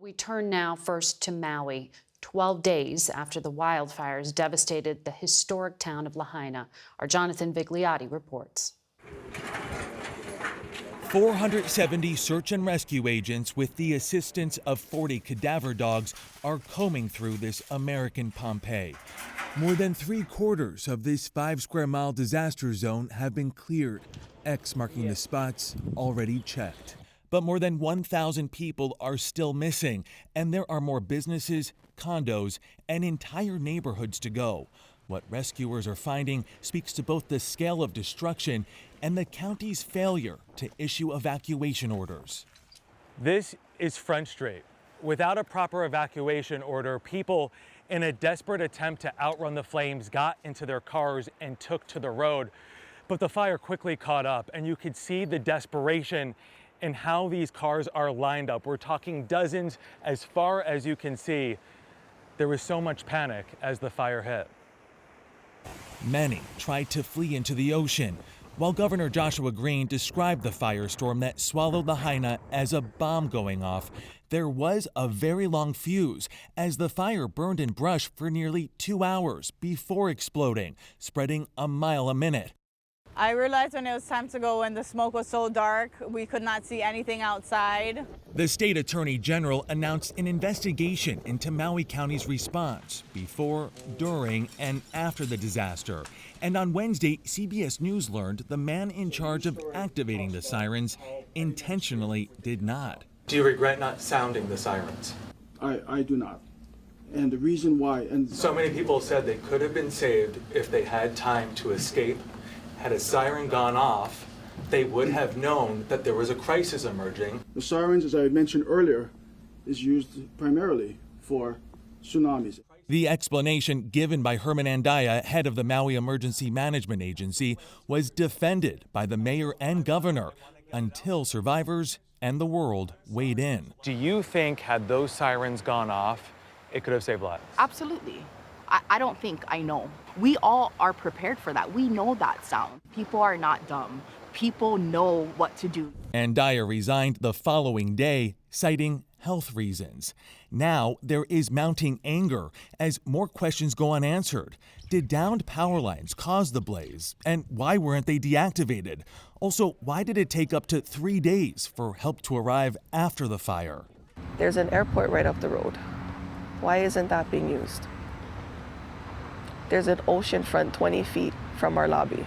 We turn now first to Maui. 12 days after the wildfires devastated the historic town of Lahaina. Our Jonathan Vigliotti reports. 470 search and rescue agents with the assistance of 40 cadaver dogs are combing through this American Pompeii. More than 3/4 of this 5-square-mile disaster zone have been cleared, X marking the spots already checked. But more than 1,000 people are still missing, and there are more businesses, condos, and entire neighborhoods to go. What rescuers are finding speaks to both the scale of destruction and the county's failure to issue evacuation orders. This is Front Street. Without a proper evacuation order, people in a desperate attempt to outrun the flames got into their cars and took to the road. But the fire quickly caught up, and you could see the desperation in how these cars are lined up. We're talking dozens as far as you can see. There was so much panic as the fire hit. Many tried to flee into the ocean, while Governor Joshua Green described the firestorm that swallowed Lahaina as a bomb going off. There was a very long fuse as the fire burned in brush for nearly 2 hours before exploding, spreading a mile a minute. I realized when it was time to go when the smoke was so dark, we could not see anything outside. The state attorney general announced an investigation into Maui County's response before, during, and after the disaster. And on Wednesday, CBS News learned the man in charge of activating the sirens intentionally did not. Do you regret not sounding the sirens? I do not. And the reason why, and so many people said they could have been saved if they had time to escape. Had a siren gone off, they would have known that there was a crisis emerging. The sirens, as I had mentioned earlier, is used primarily for tsunamis. The explanation given by Herman Andaya, head of the Maui Emergency Management Agency, was defended by the mayor and governor until survivors and the world weighed in. Do you think had those sirens gone off, it could have saved lives? Absolutely. I don't think, I know. We all are prepared for that. We know that sound. People are not dumb. People know what to do. And Dyer resigned the following day, citing health reasons. Now there is mounting anger as more questions go unanswered. Did downed power lines cause the blaze? And why weren't they deactivated? Also, why did it take up to 3 days for help to arrive after the fire? There's an airport right up the road. Why isn't that being used? There's an ocean front 20 feet from our lobby.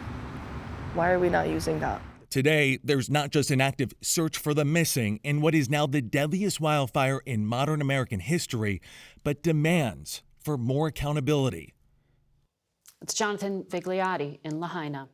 Why are we not using that? Today, there's not just an active search for the missing in what is now the deadliest wildfire in modern American history, but demands for more accountability. It's Jonathan Vigliotti in Lahaina.